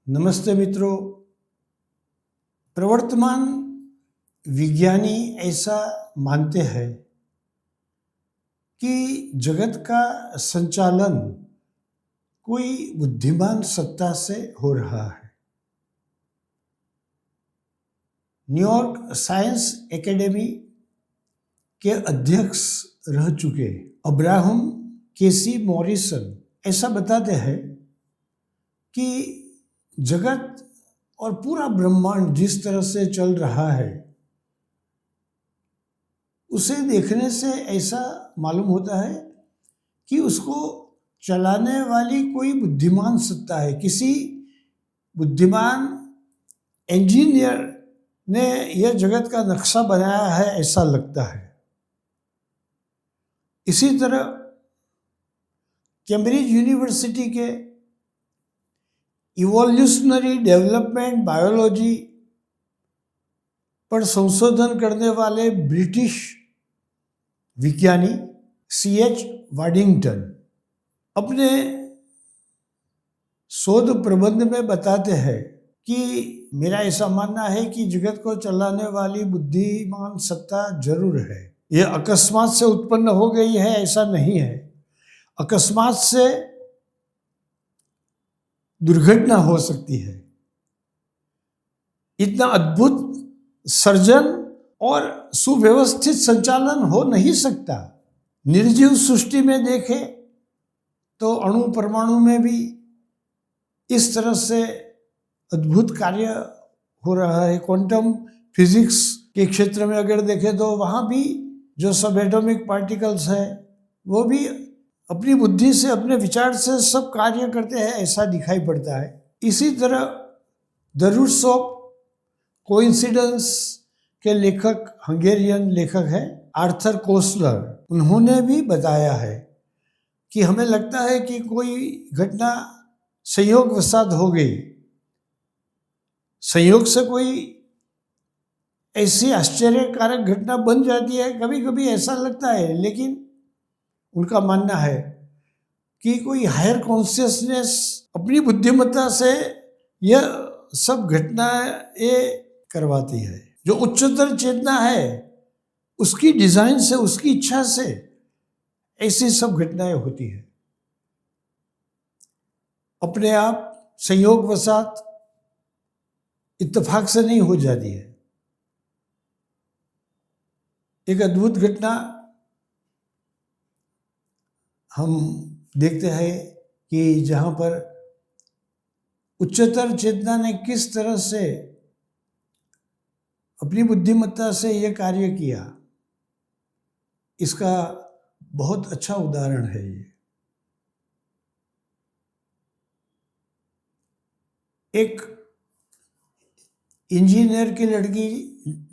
नमस्ते मित्रों। प्रवर्तमान विज्ञानी ऐसा मानते हैं कि जगत का संचालन कोई बुद्धिमान सत्ता से हो रहा है। न्यूयॉर्क साइंस एकेडमी के अध्यक्ष रह चुके अब्राहम केसी मॉरिसन ऐसा बताते हैं कि जगत और पूरा ब्रह्मांड जिस तरह से चल रहा है उसे देखने से ऐसा मालूम होता है कि उसको चलाने वाली कोई बुद्धिमान सत्ता है। किसी बुद्धिमान इंजीनियर ने यह जगत का नक्शा बनाया है ऐसा लगता है। इसी तरह कैम्ब्रिज यूनिवर्सिटी के इवोल्यूशनरी डेवलपमेंट बायोलॉजी पर संशोधन करने वाले ब्रिटिश विज्ञानी C.H. वाडिंगटन अपने शोध प्रबंध में बताते हैं कि मेरा ऐसा मानना है कि जगत को चलाने वाली बुद्धिमान सत्ता जरूर है। यह अकस्मात से उत्पन्न हो गई है ऐसा नहीं है। अकस्मात से दुर्घटना हो सकती है। इतना अद्भुत सर्जन और सुव्यवस्थित संचालन हो नहीं सकता। निर्जीव सृष्टि में देखें तो अणु परमाणु में भी इस तरह से अद्भुत कार्य हो रहा है। क्वांटम फिजिक्स के क्षेत्र में अगर देखें तो वहाँ भी जो सब एटॉमिक पार्टिकल्स हैं वो भी अपनी बुद्धि से अपने विचार से सब कार्य करते हैं ऐसा दिखाई पड़ता है। इसी तरह द रूट्स ऑफ कोइंसिडेंस के लेखक हंगेरियन लेखक है आर्थर कोसलर। उन्होंने भी बताया है कि हमें लगता है कि कोई घटना संयोगवशात हो गई, संयोग से कोई ऐसी आश्चर्यकारक घटना बन जाती है। कभी कभी ऐसा लगता है, लेकिन उनका मानना है कि कोई हायर कॉन्शियसनेस अपनी बुद्धिमत्ता से यह सब घटनाएं करवाती है। जो उच्चतर चेतना है उसकी डिजाइन से, उसकी इच्छा से ऐसी सब घटनाएं होती है। अपने आप संयोगवशात इत्तेफाक से नहीं हो जाती है। एक अद्भुत घटना हम देखते हैं कि जहाँ पर उच्चतर चेतना ने किस तरह से अपनी बुद्धिमत्ता से यह कार्य किया, इसका बहुत अच्छा उदाहरण है ये। एक इंजीनियर की लड़की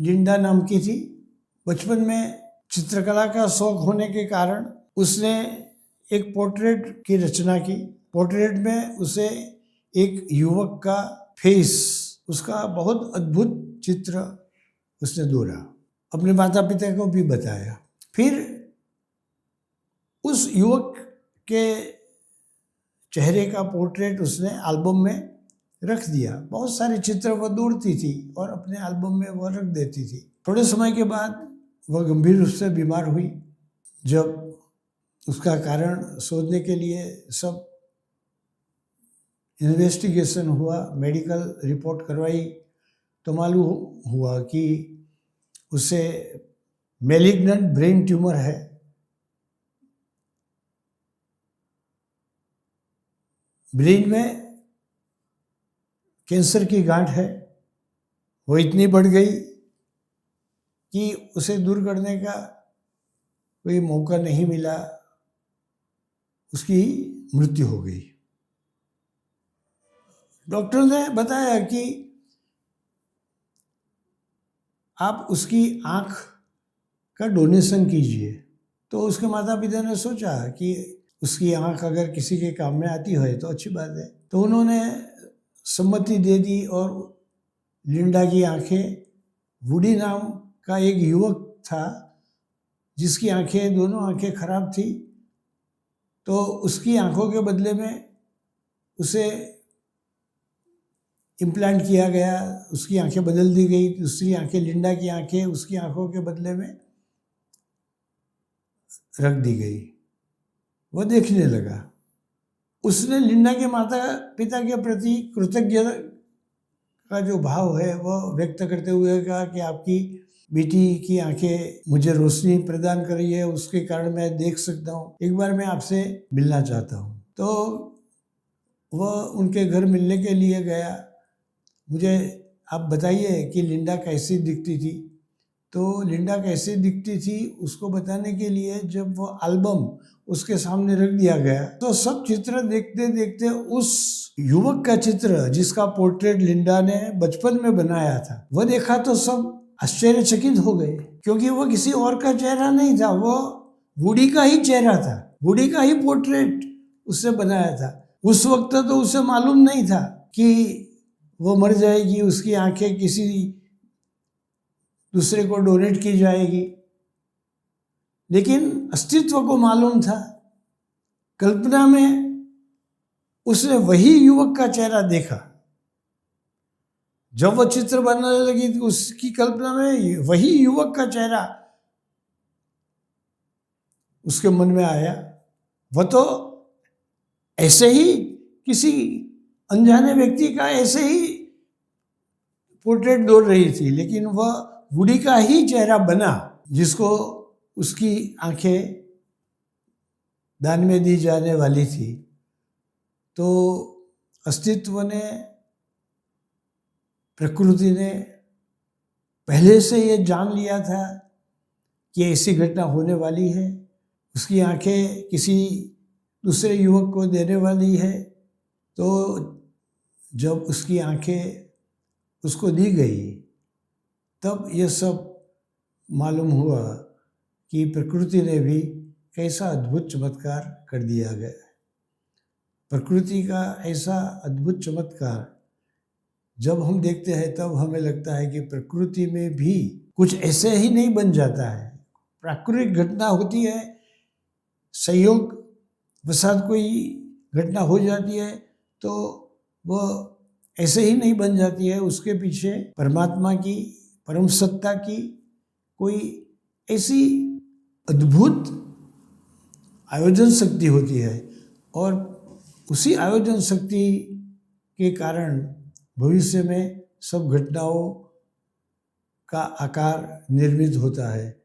लिंडा नाम की थी। बचपन में चित्रकला का शौक होने के कारण उसने एक पोर्ट्रेट की रचना की। पोर्ट्रेट में उसे एक युवक का फेस, उसका बहुत अद्भुत चित्र उसने दौरा। अपने माता पिता को भी बताया। फिर उस युवक के चेहरे का पोर्ट्रेट उसने एल्बम में रख दिया। बहुत सारे चित्र वो दौड़ती थी और अपने एल्बम में वो रख देती थी। थोड़े समय के बाद वह गंभीर रूप से बीमार हुई। जब उसका कारण शोधने के लिए सब इन्वेस्टिगेशन हुआ, मेडिकल रिपोर्ट करवाई, तो मालूम हुआ कि उसे मैलिग्नेंट ब्रेन ट्यूमर है। ब्रेन में कैंसर की गांठ है। वो इतनी बढ़ गई कि उसे दूर करने का कोई मौका नहीं मिला। उसकी मृत्यु हो गई। डॉक्टर ने बताया कि आप उसकी आँख का डोनेशन कीजिए। तो उसके माता पिता ने सोचा कि उसकी आँख अगर किसी के काम में आती है तो अच्छी बात है। तो उन्होंने सम्मति दे दी और लिंडा की आँखें, वुडी नाम का एक युवक था जिसकी आँखें, दोनों आँखें खराब थी, तो उसकी आँखों के बदले में उसे इम्प्लांट किया गया, उसकी आंखें बदल दी गई, दूसरी आंखें लिंडा की आंखें उसकी आंखों के बदले में रख दी गई। वह देखने लगा। उसने लिंडा के माता पिता के प्रति कृतज्ञता का जो भाव है वह व्यक्त करते हुए कहा कि आपकी बेटी की आंखें मुझे रोशनी प्रदान कर रही है, उसके कारण मैं देख सकता हूँ, एक बार मैं आपसे मिलना चाहता हूँ। तो वह उनके घर मिलने के लिए गया। मुझे आप बताइए कि लिंडा कैसी दिखती थी। तो लिंडा कैसे दिखती थी उसको बताने के लिए जब वो एल्बम उसके सामने रख दिया गया तो सब चित्र देखते देखते उस युवक का चित्र जिसका पोर्ट्रेट लिंडा ने बचपन में बनाया था वह देखा तो सब आश्चर्यचकित हो गए, क्योंकि वो किसी और का चेहरा नहीं था, वो वुडी का ही चेहरा था, वुडी का ही पोर्ट्रेट उससे बनाया था। उस वक्त तो उसे मालूम नहीं था कि वो मर जाएगी, उसकी आंखें किसी दूसरे को डोनेट की जाएगी, लेकिन अस्तित्व को मालूम था। कल्पना में उसने वही युवक का चेहरा देखा। जब वह चित्र बनाने लगी तो उसकी कल्पना में वही युवक का चेहरा उसके मन में आया। वह तो ऐसे ही किसी अनजाने व्यक्ति का ऐसे ही पोर्ट्रेट दौड़ रही थी, लेकिन वह वुडी का ही चेहरा बना जिसको उसकी आंखें दान में दी जाने वाली थी। तो अस्तित्व ने, प्रकृति ने पहले से ये जान लिया था कि ऐसी घटना होने वाली है, उसकी आंखें किसी दूसरे युवक को देने वाली है। तो जब उसकी आंखें उसको दी गई तब यह सब मालूम हुआ कि प्रकृति ने भी कैसा अद्भुत चमत्कार कर दिया गया। प्रकृति का ऐसा अद्भुत चमत्कार जब हम देखते हैं तब हमें लगता है कि प्रकृति में भी कुछ ऐसे ही नहीं बन जाता है। प्राकृतिक घटना होती है, संयोग वसात कोई घटना हो जाती है तो वह ऐसे ही नहीं बन जाती है, उसके पीछे परमात्मा की, परम सत्ता की कोई ऐसी अद्भुत आयोजन शक्ति होती है और उसी आयोजन शक्ति के कारण भविष्य में सब घटनाओं का आकार निर्मित होता है।